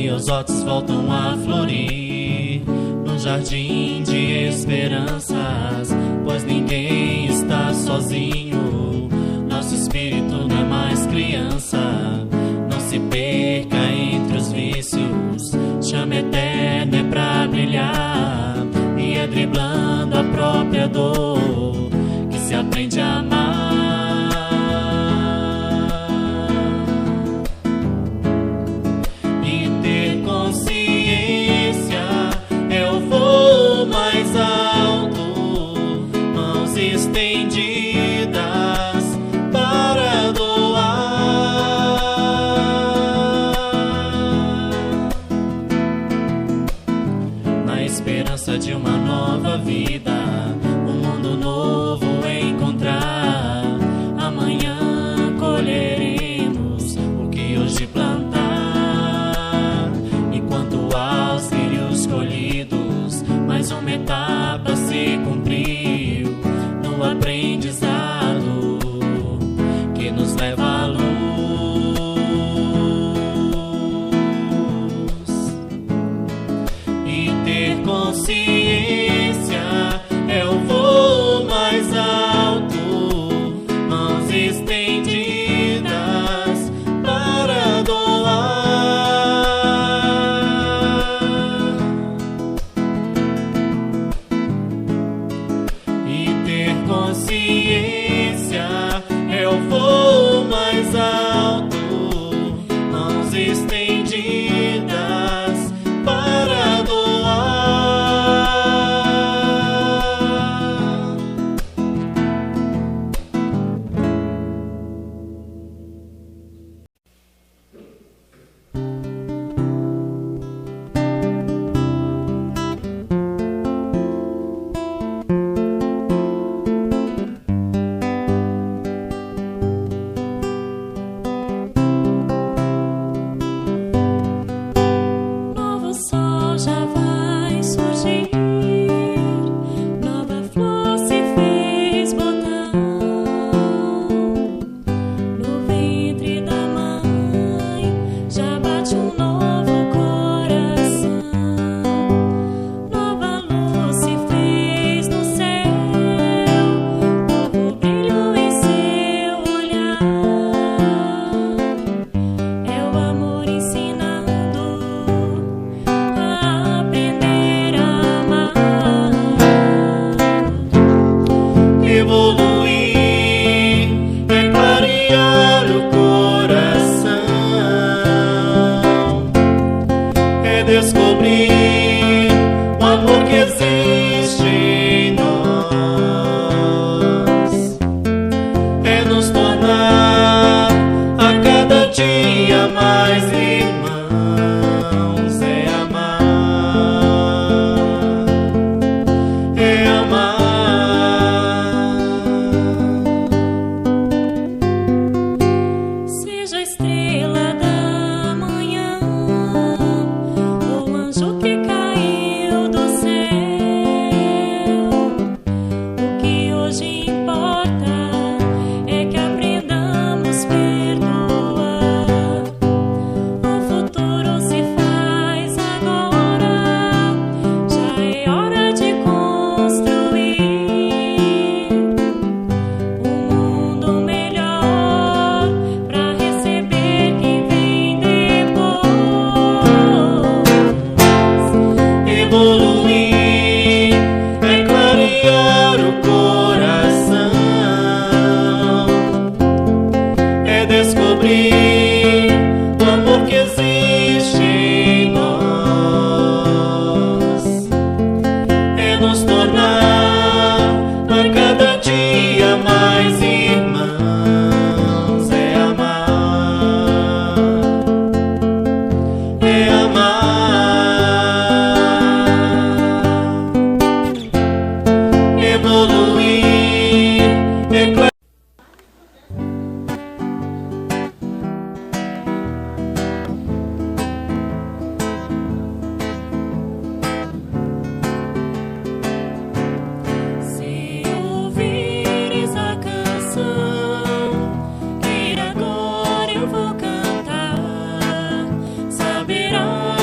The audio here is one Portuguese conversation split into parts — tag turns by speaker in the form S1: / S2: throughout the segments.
S1: e os hortos voltam a florir num jardim de esperanças, pois ninguém está sozinho. Nosso espírito não é mais criança. Não se perca entre os vícios, chama eterna é pra brilhar, e é driblando a própria dor que se aprende a amar. E ter consciência é o voo mais alto, mãos estendidas para doar, na esperança de uma nova vida, um mundo novo encontrar. Amanhã colheremos o que hoje plantar, enquanto aos lírios colhidos mais uma etapa se cumpriu no aprendizado que nos leva à luz. E ter consciência é o voo mais alto, mãos estendidas para doar. E ter consciência é o voo mais alto, mãos estendidas para doar. Novo sol já vai surgir, nova flor se fez botão no ventre da mãe, já bate um novo coração. Nova luz se fez no céu, novo brilho em seu olhar. É o amor ensinando a aprender a amar. Evoluir é clarear o coração, é descobrir o amor que existe em nós, é nos tornar a cada dia mais irmãos, é amar, é amar. Seja a estrela da manhã, o anjo que caiu do céu. O que hoje importa é que aprendamos a perdoar. O futuro se faz agora, já é hora de construir um mundo melhor pra receber quem vem depois. Evoluir é clarear o coração, é descobrir o amor que existe em nós, é nos tornar a cada dia mais irmãos, é amar, é amar. Evoluir é clarear. Se ouvires a canção que agora eu vou cantar, saberás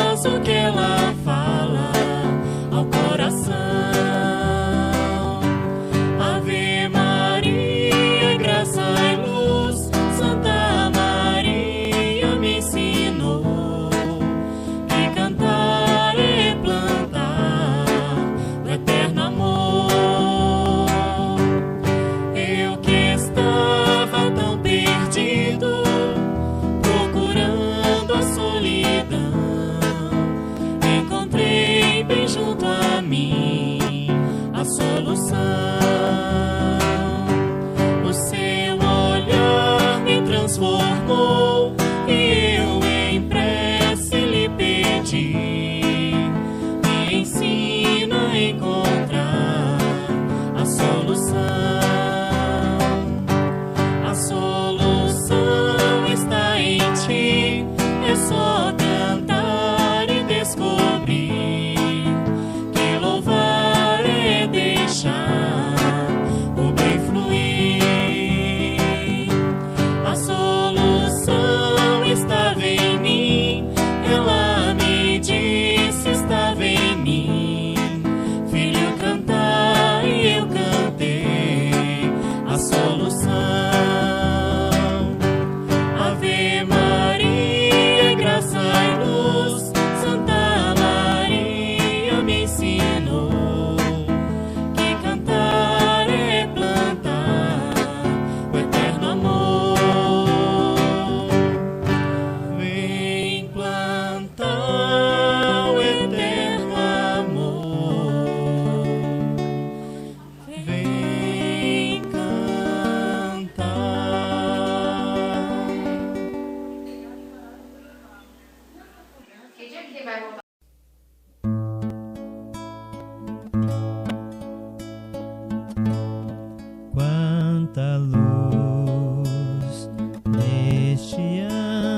S2: quanta luz neste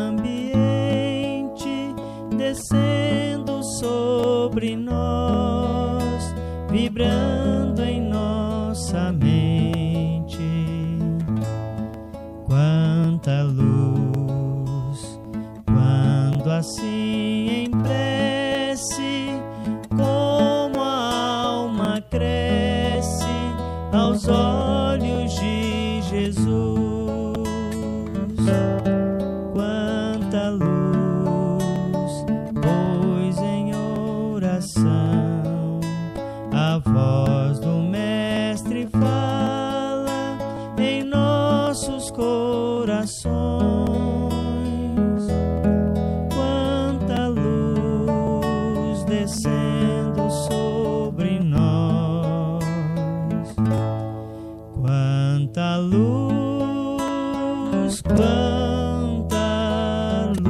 S2: ambiente, descendo sobre nós, vibrando em nossa mente. Quanta luz, quando assim em prece, como a alma cresce aos olhos de Jesus. Quanta luz, pois em oração a voz do Mestre fala em nossos corações. Quanta luz descendo sobre nós. Quanta luz, quanta luz.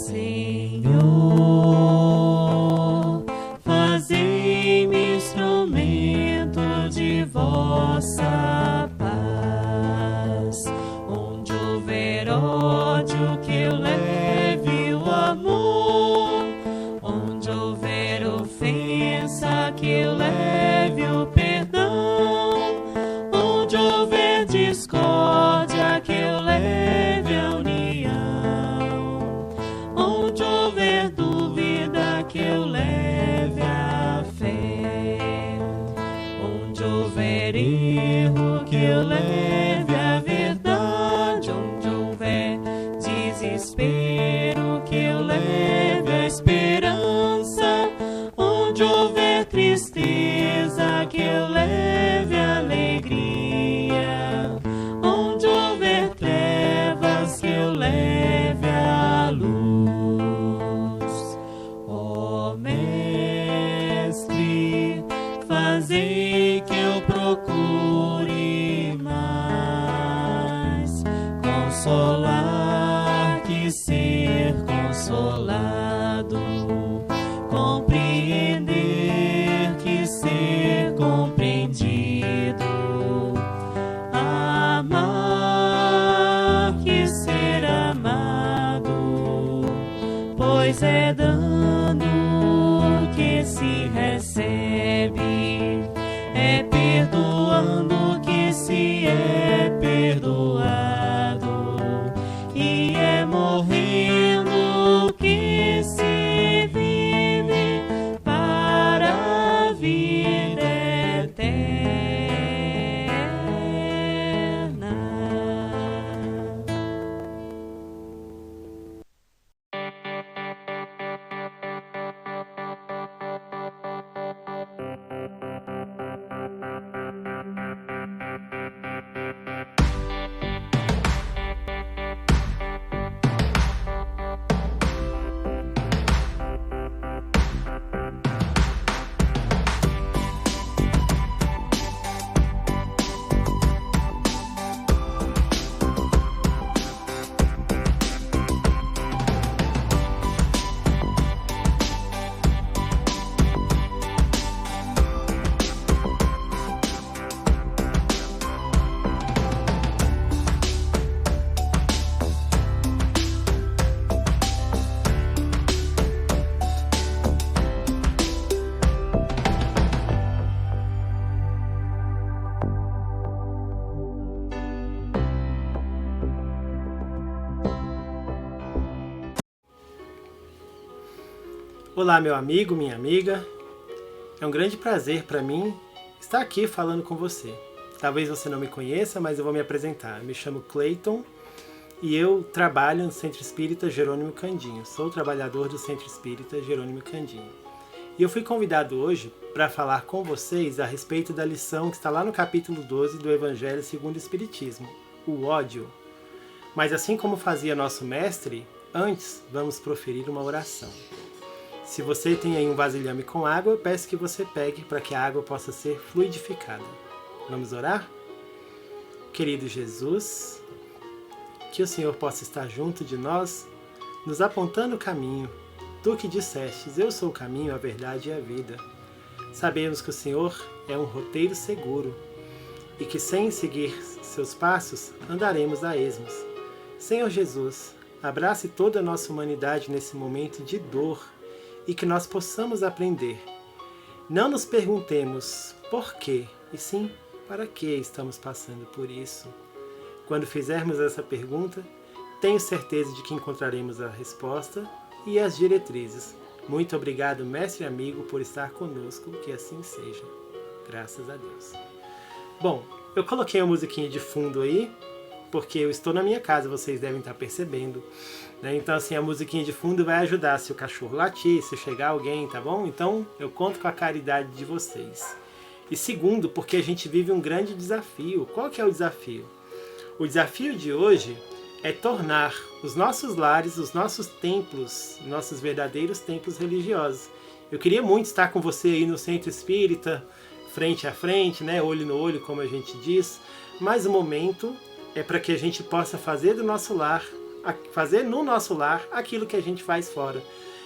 S1: Senhor, fazei-me instrumento de vossa paz. Onde houver ódio, que eu leve o amor. Onde houver ofensa, que eu leve o perdão. Onde houver discórdia, que eu leve a união. Onde houver dúvida, que eu leve a fé. Onde houver erro, que eu leve a verdade. Onde houver desespero, que eu leve a esperança. Onde houver tristeza, que eu leve a alegria. Onde houver trevas, que eu leve a luz. Ó Mestre, fazei que eu procure mais consolar que ser consolado, compreender que ser compreendido, amar que ser amado, pois é dando que se recebe, é perdoando que se é perdoado, e é morrendo que se vive para a vida eterna.
S3: Olá, meu amigo, minha amiga. É um grande prazer para mim estar aqui falando com você. Talvez você não me conheça, mas eu vou me apresentar. Eu me chamo Cleiton e eu trabalho no Centro Espírita Jerônimo Candinho. Sou trabalhador do Centro Espírita Jerônimo Candinho. E eu fui convidado hoje para falar com vocês a respeito da lição que está lá no capítulo 12 do Evangelho segundo o Espiritismo, o ódio. Mas assim como fazia nosso mestre, antes vamos proferir uma oração. Se você tem aí um vasilhame com água, eu peço que você pegue para que a água possa ser fluidificada. Vamos orar? Querido Jesus, que o Senhor possa estar junto de nós, nos apontando o caminho. Tu que dissestes, eu sou o caminho, a verdade e a vida. Sabemos que o Senhor é um roteiro seguro e que sem seguir seus passos, andaremos a esmos. Senhor Jesus, abrace toda a nossa humanidade nesse momento de dor e que nós possamos aprender. Não nos perguntemos por quê, e sim para que estamos passando por isso. Quando fizermos essa pergunta, tenho certeza de que encontraremos a resposta e as diretrizes. Muito obrigado, mestre e amigo, por estar conosco, que assim seja. Graças a Deus. Bom, eu coloquei uma musiquinha de fundo aí, porque eu estou na minha casa, vocês devem estar percebendo. Então, assim, a musiquinha de fundo vai ajudar se o cachorro latir, se chegar alguém, tá bom? Então, eu conto com a caridade de vocês. E segundo, porque a gente vive um grande desafio. Qual que é o desafio? O desafio de hoje é tornar os nossos lares, os nossos templos, nossos verdadeiros templos religiosos. Eu queria muito estar com você aí no Centro Espírita, frente a frente, né? Olho no olho, como a gente diz. Mas o momento é para que a gente possa fazer no nosso lar aquilo que a gente faz fora,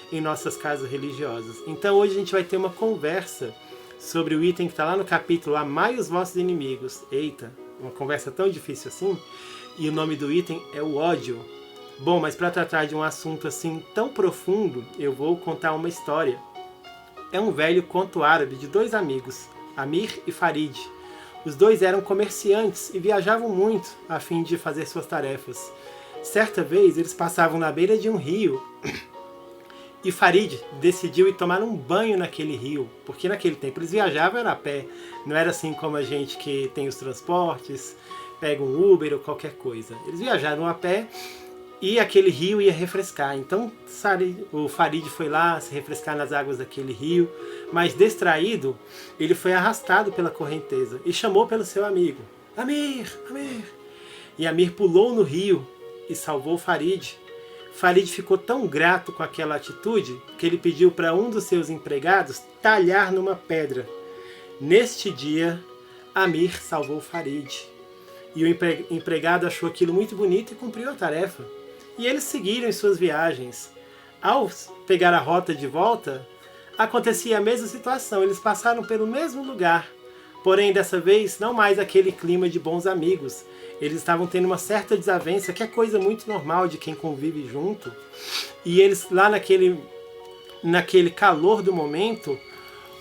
S3: em nossas casas religiosas. Então hoje a gente vai ter uma conversa sobre o item que está lá no capítulo Amai os vossos inimigos. Eita, uma conversa tão difícil assim. E o nome do item é o ódio. Bom, mas para tratar de um assunto assim tão profundo, eu vou contar uma história. É um velho conto árabe de dois amigos, Amir e Farid. Os dois eram comerciantes e viajavam muito a fim de fazer suas tarefas. Certa vez eles passavam na beira de um rio e Farid decidiu ir tomar um banho naquele rio, porque naquele tempo eles viajavam era a pé, não era assim como a gente que tem os transportes, pega um Uber ou qualquer coisa. Eles viajaram a pé e aquele rio ia refrescar. Então o Farid foi lá se refrescar nas águas daquele rio, mas distraído, ele foi arrastado pela correnteza e chamou pelo seu amigo. Amir, Amir! E Amir pulou no rio e salvou Farid. Farid ficou tão grato com aquela atitude que ele pediu para um dos seus empregados talhar numa pedra. Neste dia, Amir salvou Farid. E o empregado achou aquilo muito bonito e cumpriu a tarefa. E eles seguiram em suas viagens. Ao pegar a rota de volta, acontecia a mesma situação. Eles passaram pelo mesmo lugar. Porém, dessa vez, não mais aquele clima de bons amigos. Eles estavam tendo uma certa desavença, que é coisa muito normal de quem convive junto. E eles, lá naquele calor do momento,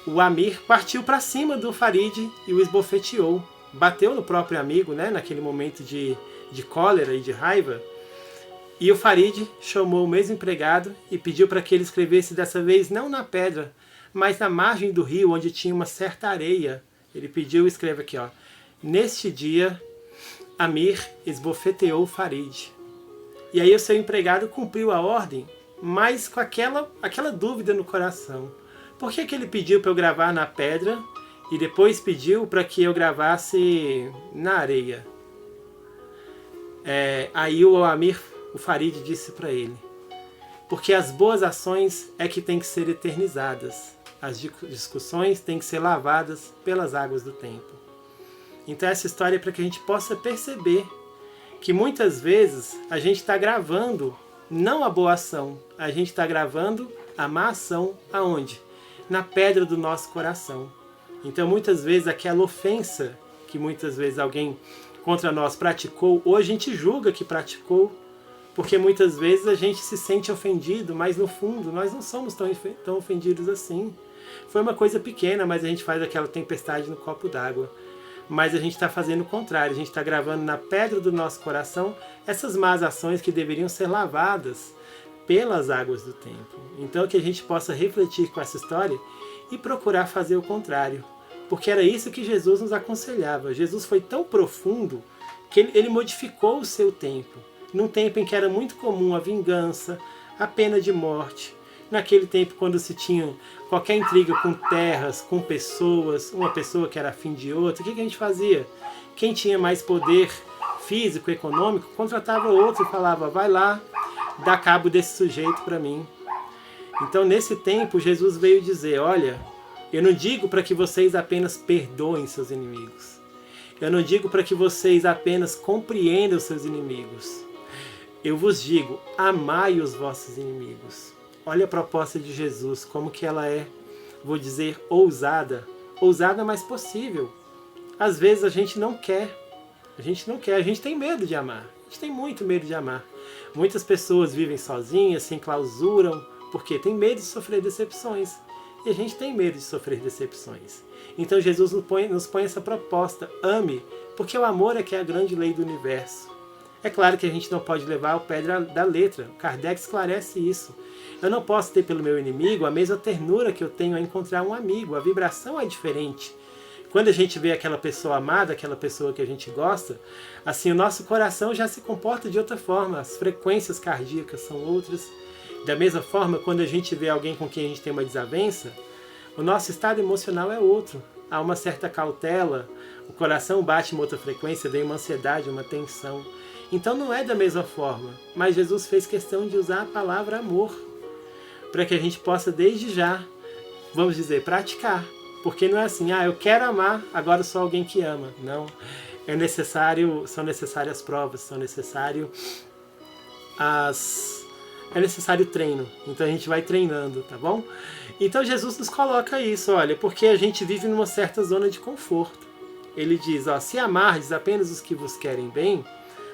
S3: o Amir partiu para cima do Farid e o esbofeteou. Bateu no próprio amigo, né, naquele momento de cólera e de raiva. E o Farid chamou o mesmo empregado e pediu para que ele escrevesse dessa vez não na pedra, mas na margem do rio, onde tinha uma certa areia. Ele pediu, escreve aqui, ó. Neste dia, Amir esbofeteou Farid. E aí o seu empregado cumpriu a ordem, mas com aquela dúvida no coração. Por que ele pediu para eu gravar na pedra e depois pediu para que eu gravasse na areia? Aí o Farid disse para ele: porque as boas ações é que têm que ser eternizadas. As discussões têm que ser lavadas pelas águas do tempo. Então essa história é para que a gente possa perceber que muitas vezes a gente está gravando não a boa ação, a gente está gravando a má ação aonde? Na pedra do nosso coração. Então muitas vezes aquela ofensa que muitas vezes alguém contra nós praticou, ou a gente julga que praticou, porque muitas vezes a gente se sente ofendido, mas no fundo nós não somos tão ofendidos assim. Foi uma coisa pequena, mas a gente faz aquela tempestade no copo d'água. Mas a gente está fazendo o contrário, a gente está gravando na pedra do nosso coração essas más ações que deveriam ser lavadas pelas águas do tempo. Então que a gente possa refletir com essa história e procurar fazer o contrário. Porque era isso que Jesus nos aconselhava. Jesus foi tão profundo que ele modificou o seu tempo. Num tempo em que era muito comum a vingança, a pena de morte. Naquele tempo quando se tinha qualquer intriga com terras, com pessoas, uma pessoa que era afim de outra, o que a gente fazia? Quem tinha mais poder físico, econômico, contratava outro e falava, vai lá, dá cabo desse sujeito para mim. Então nesse tempo Jesus veio dizer, olha, eu não digo para que vocês apenas perdoem seus inimigos. Eu não digo para que vocês apenas compreendam seus inimigos. Eu vos digo, amai os vossos inimigos. Olha a proposta de Jesus, como que ela é, vou dizer, ousada. Ousada, mas possível. Às vezes a gente não quer. A gente tem medo de amar. A gente tem muito medo de amar. Muitas pessoas vivem sozinhas, se enclausuram, porque tem medo de sofrer decepções. E a gente tem medo de sofrer decepções. Então Jesus nos põe essa proposta, ame, porque o amor é que é a grande lei do universo. É claro que a gente não pode levar ao pé da letra. Kardec esclarece isso. Eu não posso ter pelo meu inimigo a mesma ternura que eu tenho a encontrar um amigo. A vibração é diferente. Quando a gente vê aquela pessoa amada, aquela pessoa que a gente gosta, assim o nosso coração já se comporta de outra forma. As frequências cardíacas são outras. Da mesma forma, quando a gente vê alguém com quem a gente tem uma desavença, o nosso estado emocional é outro. Há uma certa cautela, o coração bate em outra frequência, vem uma ansiedade, uma tensão. Então não é da mesma forma, mas Jesus fez questão de usar a palavra amor, para que a gente possa desde já, vamos dizer, praticar. Porque não é assim, eu quero amar, agora sou alguém que ama. Não, são necessárias provas, é necessário treino. Então a gente vai treinando, tá bom? Então Jesus nos coloca isso, olha, porque a gente vive numa certa zona de conforto. Ele diz, se amardes apenas os que vos querem bem,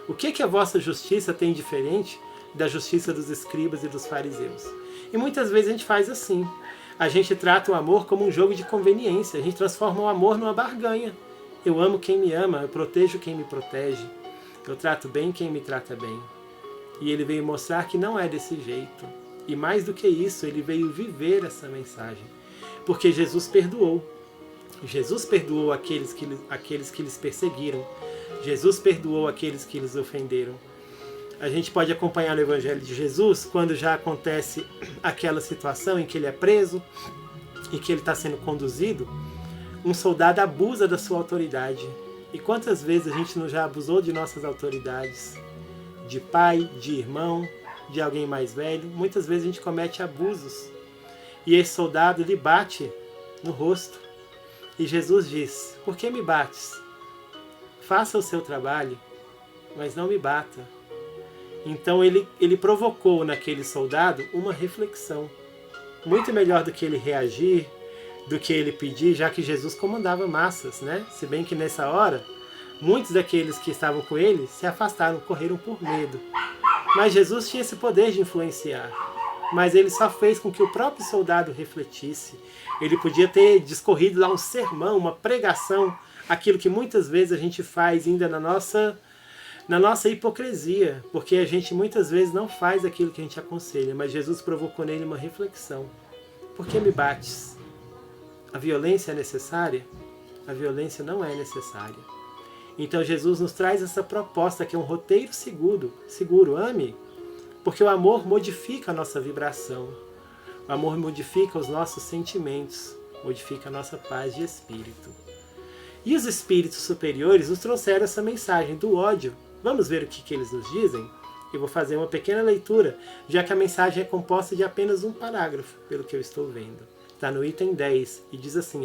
S3: o que a vossa justiça tem diferente da justiça dos escribas e dos fariseus? E muitas vezes a gente faz assim. A gente trata o amor como um jogo de conveniência. A gente transforma o amor numa barganha. Eu amo quem me ama, eu protejo quem me protege. Eu trato bem quem me trata bem. E ele veio mostrar que não é desse jeito. E mais do que isso, ele veio viver essa mensagem. Porque Jesus perdoou. Jesus perdoou aqueles que lhes perseguiram. Jesus perdoou aqueles que lhes ofenderam. A gente pode acompanhar no Evangelho de Jesus quando já acontece aquela situação em que ele é preso e que ele está sendo conduzido. Um soldado abusa da sua autoridade. E quantas vezes a gente não já abusou de nossas autoridades? De pai, de irmão, de alguém mais velho. Muitas vezes a gente comete abusos. E esse soldado lhe bate no rosto. E Jesus diz, por que me bates? Faça o seu trabalho, mas não me bata. Então ele provocou naquele soldado uma reflexão. Muito melhor do que ele reagir, do que ele pedir, já que Jesus comandava massas, né? Se bem que nessa hora, muitos daqueles que estavam com ele se afastaram, correram por medo. Mas Jesus tinha esse poder de influenciar. Mas ele só fez com que o próprio soldado refletisse. Ele podia ter discorrido lá um sermão, uma pregação, aquilo que muitas vezes a gente faz ainda na nossa hipocrisia, porque a gente muitas vezes não faz aquilo que a gente aconselha, mas Jesus provocou nele uma reflexão. Por que me bates? A violência é necessária? A violência não é necessária. Então Jesus nos traz essa proposta que é um roteiro seguro, ame, porque o amor modifica a nossa vibração, o amor modifica os nossos sentimentos, modifica a nossa paz de espírito. E os espíritos superiores nos trouxeram essa mensagem do ódio. Vamos ver o que eles nos dizem? Eu vou fazer uma pequena leitura, já que a mensagem é composta de apenas um parágrafo, pelo que eu estou vendo. Está no item 10 e diz assim,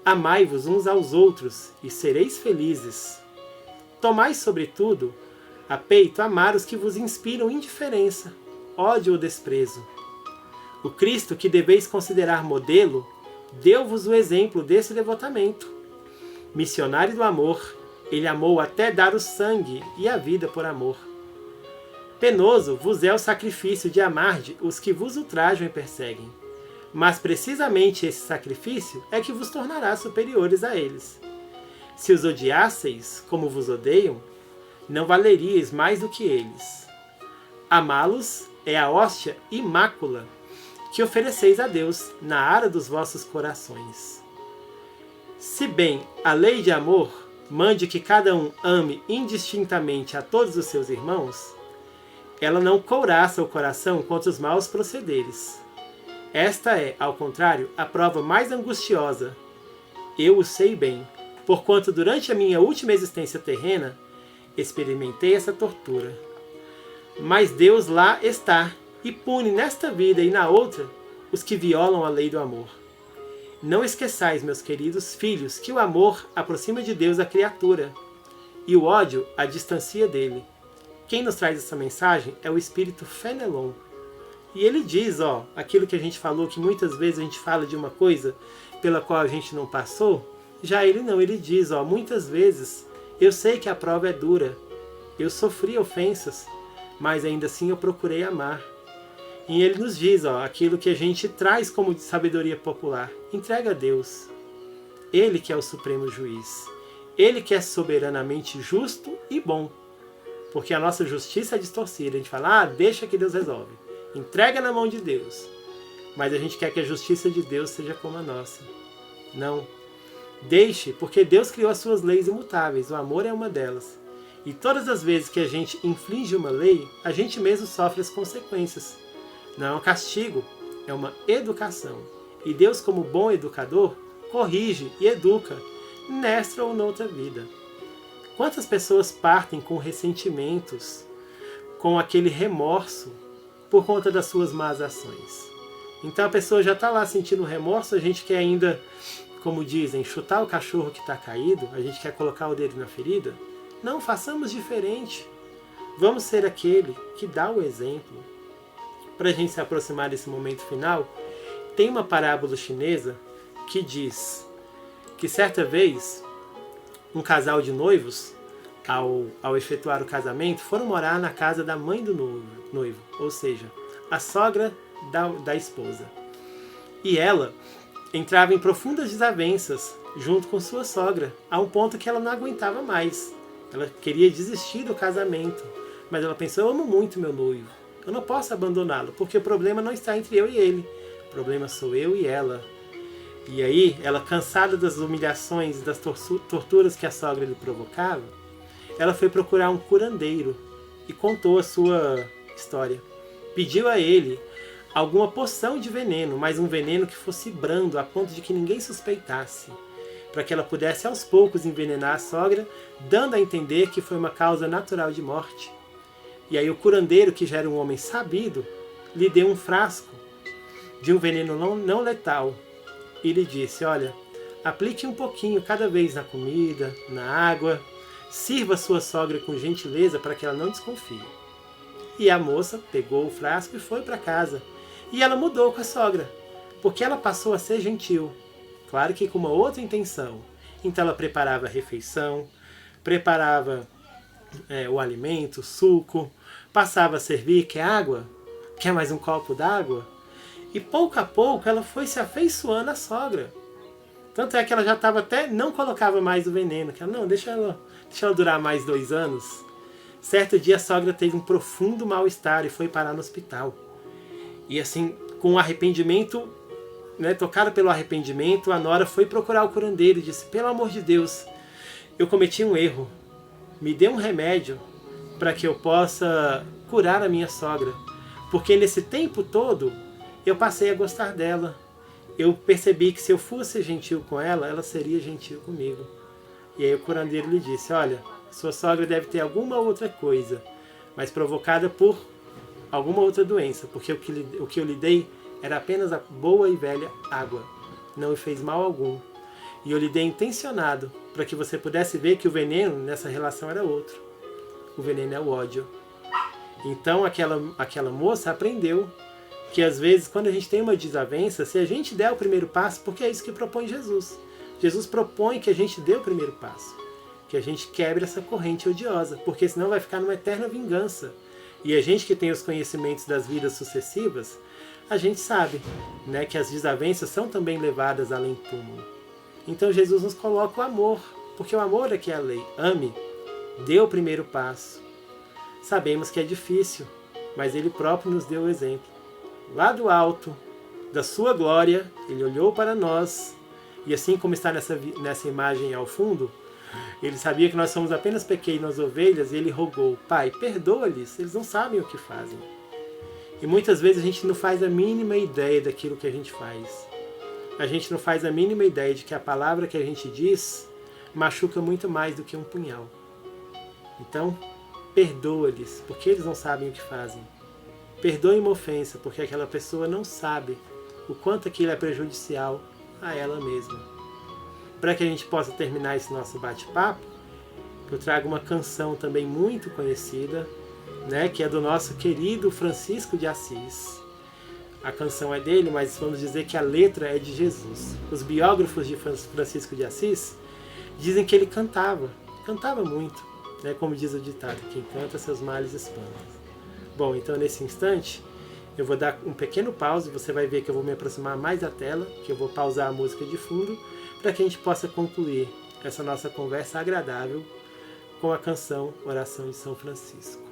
S3: amai-vos uns aos outros e sereis felizes. Tomai, sobretudo, a peito amar os que vos inspiram indiferença, ódio ou desprezo. O Cristo, que deveis considerar modelo, deu-vos o exemplo desse devotamento. Missionário do amor, ele amou até dar o sangue e a vida por amor. Penoso vos é o sacrifício de amarde os que vos ultrajam e perseguem. Mas precisamente esse sacrifício é que vos tornará superiores a eles. Se os odiasseis como vos odeiam, não valeríeis mais do que eles. Amá-los é a hóstia imácula que ofereceis a Deus na ara dos vossos corações. Se bem a lei de amor mande que cada um ame indistintamente a todos os seus irmãos, ela não couraça o coração contra os maus procederes. Esta é, ao contrário, a prova mais angustiosa. Eu o sei bem, porquanto durante a minha última existência terrena, experimentei essa tortura. Mas Deus lá está, e pune nesta vida e na outra os que violam a lei do amor. Não esqueçais, meus queridos filhos, que o amor aproxima de Deus a criatura, e o ódio a distancia dele. Quem nos traz essa mensagem é o Espírito Fenelon. E ele diz, aquilo que a gente falou, que muitas vezes a gente fala de uma coisa pela qual a gente não passou, já ele não, ele diz, muitas vezes eu sei que a prova é dura, eu sofri ofensas, mas ainda assim eu procurei amar. E ele nos diz, aquilo que a gente traz como de sabedoria popular, entrega a Deus. Ele que é o supremo juiz, ele que é soberanamente justo e bom. Porque a nossa justiça é distorcida. A gente fala, deixa que Deus resolve. Entrega na mão de Deus. Mas a gente quer que a justiça de Deus seja como a nossa. Não. Deixe, porque Deus criou as suas leis imutáveis. O amor é uma delas. E todas as vezes que a gente infringe uma lei, a gente mesmo sofre as consequências. Não é um castigo, é uma educação. E Deus, como bom educador, corrige e educa, nesta ou noutra vida. Quantas pessoas partem com ressentimentos, com aquele remorso, por conta das suas más ações? Então a pessoa já está lá sentindo remorso, a gente quer ainda, como dizem, chutar o cachorro que está caído, a gente quer colocar o dedo na ferida. Não, façamos diferente. Vamos ser aquele que dá o exemplo. Para a gente se aproximar desse momento final, tem uma parábola chinesa que diz que certa vez um casal de noivos, ao efetuar o casamento, foram morar na casa da mãe do noivo, ou seja, a sogra da esposa. E ela entrava em profundas desavenças junto com sua sogra, a um ponto que ela não aguentava mais. Ela queria desistir do casamento, mas ela pensou, eu amo muito meu noivo, eu não posso abandoná-lo, porque o problema não está entre eu e ele, o problema sou eu e ela. E aí, ela, cansada das humilhações e das torturas que a sogra lhe provocava, ela foi procurar um curandeiro e contou a sua história. Pediu a ele alguma poção de veneno, mas um veneno que fosse brando, a ponto de que ninguém suspeitasse, para que ela pudesse aos poucos envenenar a sogra, dando a entender que foi uma causa natural de morte. E aí o curandeiro, que já era um homem sabido, lhe deu um frasco de um veneno não letal, e lhe disse, olha, aplique um pouquinho cada vez na comida, na água, sirva sua sogra com gentileza para que ela não desconfie. E a moça pegou o frasco e foi para casa. E ela mudou com a sogra, porque ela passou a ser gentil. Claro que com uma outra intenção. Então ela preparava a refeição, preparava o alimento, o suco, passava a servir, quer água? Quer mais um copo d'água? E pouco a pouco ela foi se afeiçoando à sogra. Tanto é que ela já estava até, não colocava mais o veneno, que ela, não, deixa ela durar mais 2 anos. Certo dia a sogra teve um profundo mal-estar e foi parar no hospital. E assim, com arrependimento, tocada pelo arrependimento, a nora foi procurar o curandeiro e disse, pelo amor de Deus, eu cometi um erro. Me dê um remédio para que eu possa curar a minha sogra. Porque nesse tempo todo, eu passei a gostar dela. Eu percebi que se eu fosse gentil com ela, ela seria gentil comigo. E aí o curandeiro lhe disse, olha, sua sogra deve ter alguma outra coisa, mas provocada por alguma outra doença, porque o que eu lhe dei era apenas a boa e velha água. Não lhe fez mal algum. E eu lhe dei intencionado, para que você pudesse ver que o veneno nessa relação era outro. O veneno é o ódio. Então aquela moça aprendeu que às vezes quando a gente tem uma desavença, se a gente der o primeiro passo, porque é isso que propõe Jesus. Jesus propõe que a gente dê o primeiro passo, que a gente quebre essa corrente odiosa, porque senão vai ficar numa eterna vingança. E a gente que tem os conhecimentos das vidas sucessivas, a gente sabe, que as desavenças são também levadas além do túmulo. Então Jesus nos coloca o amor, porque o amor é que é a lei. Ame, dê o primeiro passo. Sabemos que é difícil, mas Ele próprio nos deu o exemplo. Lá do alto da sua glória, Ele olhou para nós, e assim como está nessa imagem ao fundo, Ele sabia que nós somos apenas pequenas ovelhas, e Ele rogou: Pai, perdoa-lhes, eles não sabem o que fazem. E muitas vezes a gente não faz a mínima ideia daquilo que a gente faz. A gente não faz a mínima ideia de que a palavra que a gente diz machuca muito mais do que um punhal. Então, perdoa-lhes, porque eles não sabem o que fazem. Perdoe uma ofensa, porque aquela pessoa não sabe o quanto aquilo é prejudicial a ela mesma. Para que a gente possa terminar esse nosso bate-papo, eu trago uma canção também muito conhecida, né, que é do nosso querido Francisco de Assis. A canção é dele, mas vamos dizer que a letra é de Jesus. Os biógrafos de Francisco de Assis dizem que ele cantava muito, né, como diz o ditado, quem canta seus males espanta. Bom, então nesse instante eu vou dar um pequeno pause, você vai ver que eu vou me aproximar mais da tela, que eu vou pausar a música de fundo, para que a gente possa concluir essa nossa conversa agradável com a canção Oração de São Francisco.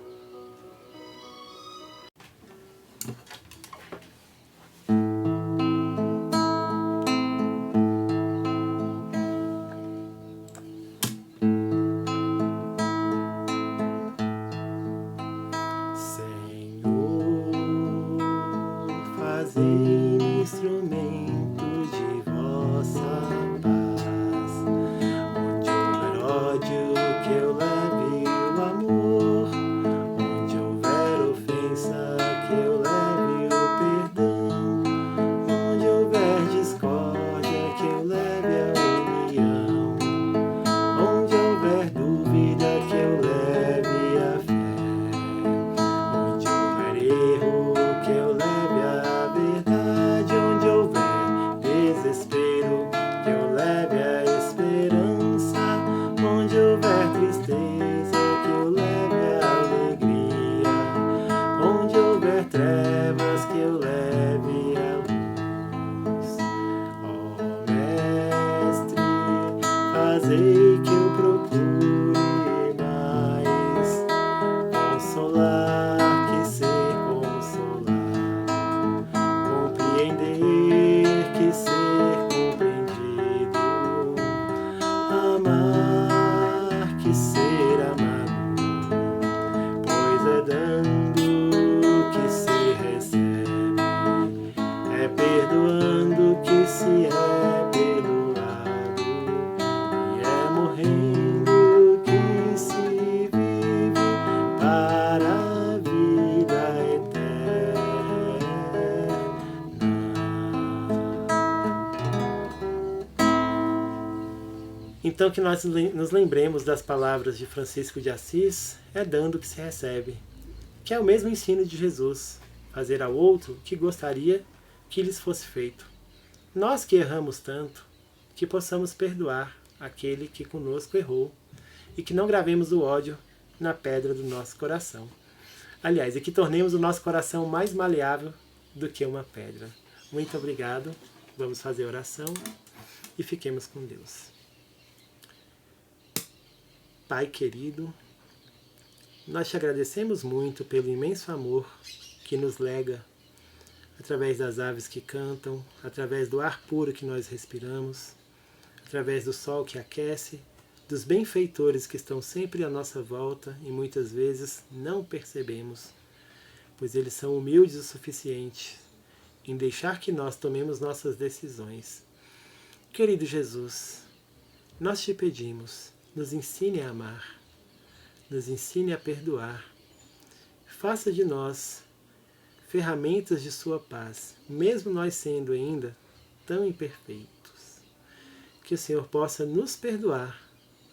S3: Fazei que eu procure mais consolar que ser consolado, compreender que ser compreendido, amar que ser amado, pois é dando que se recebe, é perdoando que se é perdoado. Morrendo que se vive para a vida eterna. Então que nós nos lembremos das palavras de Francisco de Assis, é dando que se recebe, que é o mesmo ensino de Jesus, fazer ao outro o que gostaria que lhes fosse feito. Nós que erramos tanto, que possamos perdoar aquele que conosco errou, e que não gravemos o ódio na pedra do nosso coração. Aliás, e que tornemos o nosso coração mais maleável do que uma pedra. Muito obrigado, vamos fazer oração e fiquemos com Deus. Pai querido, nós te agradecemos muito pelo imenso amor que nos lega através das aves que cantam, através do ar puro que nós respiramos, através do sol que aquece, dos benfeitores que estão sempre à nossa volta e muitas vezes não percebemos, pois eles são humildes o suficiente em deixar que nós tomemos nossas decisões. Querido Jesus, nós te pedimos, nos ensine a amar, nos ensine a perdoar, faça de nós ferramentas de sua paz, mesmo nós sendo ainda tão imperfeitos. Que o Senhor possa nos perdoar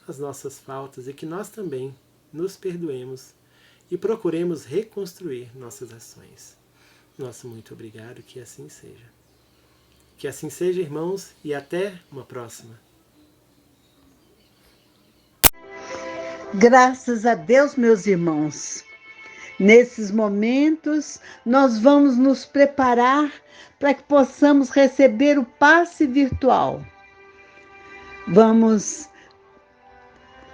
S3: as nossas faltas e que nós também nos perdoemos e procuremos reconstruir nossas ações. Nosso muito obrigado, que assim seja. Que assim seja, irmãos, e até uma próxima.
S4: Graças a Deus, meus irmãos. Nesses momentos, nós vamos nos preparar para que possamos receber o passe virtual. Vamos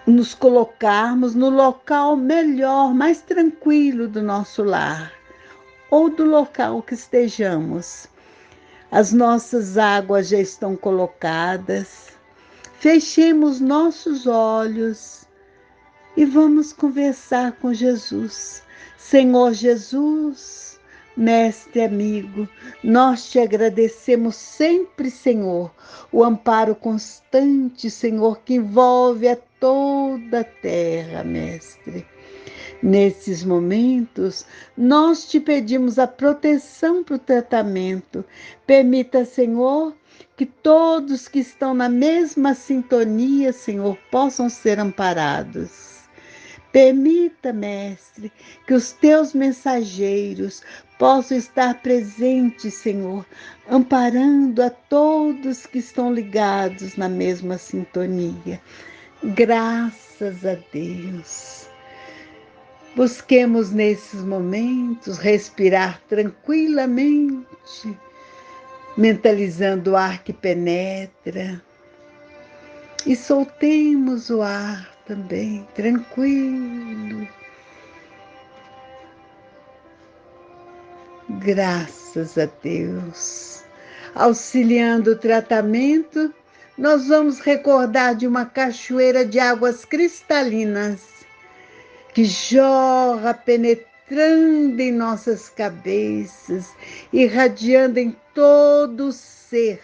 S4: nos colocarmos no local melhor, mais tranquilo do nosso lar. ou do local que estejamos. As nossas águas já estão colocadas. Fechemos nossos olhos e vamos conversar com Jesus. Senhor Jesus, Mestre amigo, nós te agradecemos sempre, Senhor, o amparo constante, Senhor, que envolve a toda a terra, Mestre. Nesses momentos, nós te pedimos a proteção para o tratamento. Permita, Senhor, que todos que estão na mesma sintonia, Senhor, possam ser amparados. Permita, Mestre, que os teus mensageiros possam estar presentes, Senhor, amparando a todos que estão ligados na mesma sintonia. Graças a Deus. Busquemos nesses momentos respirar tranquilamente, mentalizando o ar que penetra, e soltemos o ar também, tranquilo. Graças a Deus. Auxiliando o tratamento, nós vamos recordar de uma cachoeira de águas cristalinas que jorra penetrando em nossas cabeças, irradiando em todo o ser.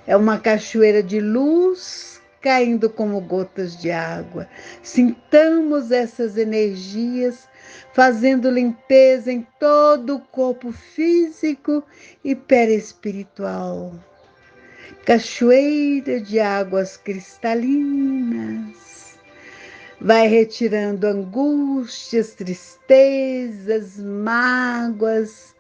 S4: É uma cachoeira de luz caindo como gotas de água. Sintamos essas energias fazendo limpeza em todo o corpo físico e perispiritual. Cachoeira de águas cristalinas. Vai retirando angústias, tristezas, mágoas,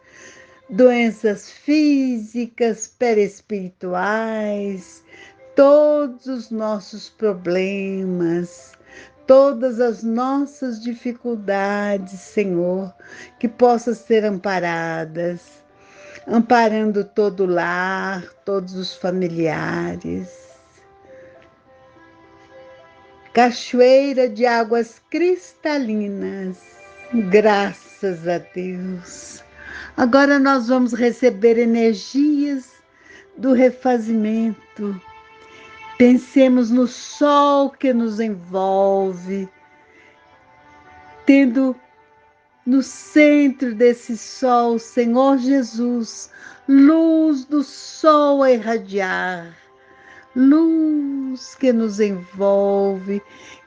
S4: doenças físicas, perispirituais, todos os nossos problemas, todas as nossas dificuldades, Senhor, que possam ser amparadas, amparando todo o lar, todos os familiares. Cachoeira de águas cristalinas, graças a Deus. Agora nós vamos receber energias do refazimento. Pensemos no sol que nos envolve, tendo no centro desse sol, Senhor Jesus, luz do sol a irradiar, luz que nos envolve,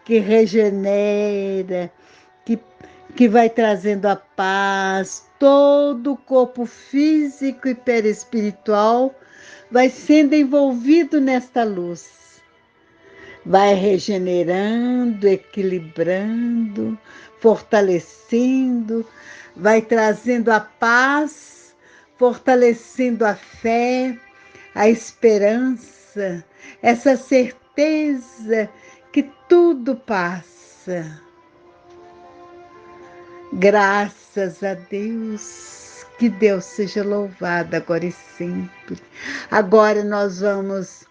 S4: que regenera, que vai trazendo a paz, todo o corpo físico e perispiritual vai sendo envolvido nesta luz. Vai regenerando, equilibrando, fortalecendo, vai trazendo a paz, fortalecendo a fé, a esperança, essa certeza que tudo passa. Graças a Deus, que Deus seja louvado agora e sempre. Agora nós vamos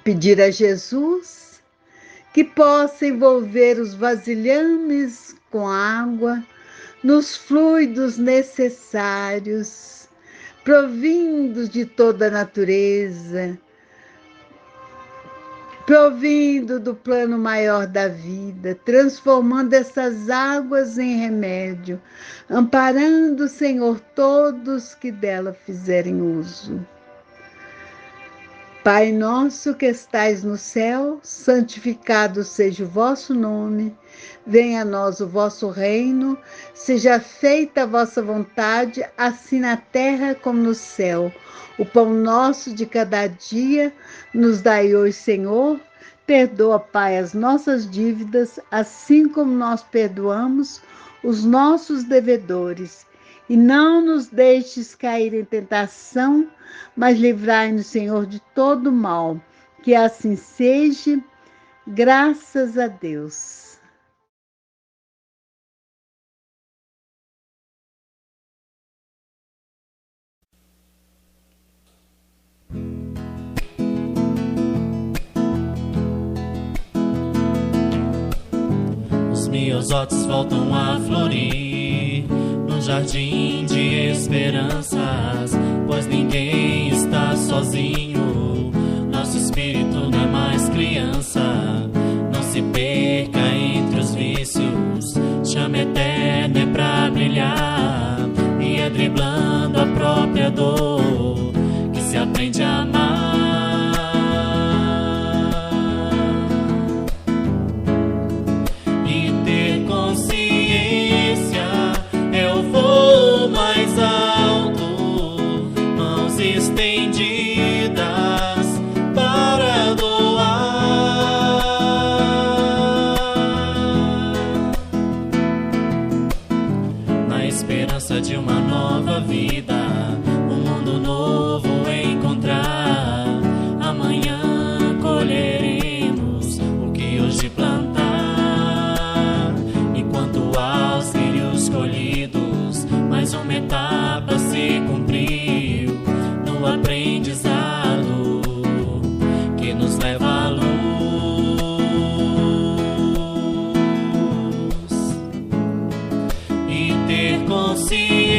S4: pedir a Jesus que possa envolver os vasilhames com água nos fluidos necessários, provindos de toda a natureza, provindo do plano maior da vida, transformando essas águas em remédio, amparando, Senhor, todos que dela fizerem uso. Pai nosso que estais no céu, santificado seja o vosso nome, venha a nós o vosso reino, seja feita a vossa vontade, assim na terra como no céu. O pão nosso de cada dia nos dai hoje, Senhor. Perdoa, Pai, as nossas dívidas, assim como nós perdoamos os nossos devedores. E não nos deixes cair em tentação, mas livrai-nos, Senhor, de todo mal. Que assim seja, graças a Deus.
S1: Os miosotes voltam a florir nos jardim de esperanças, pois ninguém está sozinho. Nosso espírito não é mais criança. Não se perca entre os vícios, chama eterna é pra brilhar, e é driblando a própria dor que se aprende a amar. E ter consciência é o voo mais alto, mãos estendidas para doar, na esperança de uma nova vida, um mundo novo encontrar. Amanhã colheremos o que hoje plantar, enquanto aos lírios colhidos mais uma etapa se cumpriu no aprendizado que nos leva à luz. E ter consciência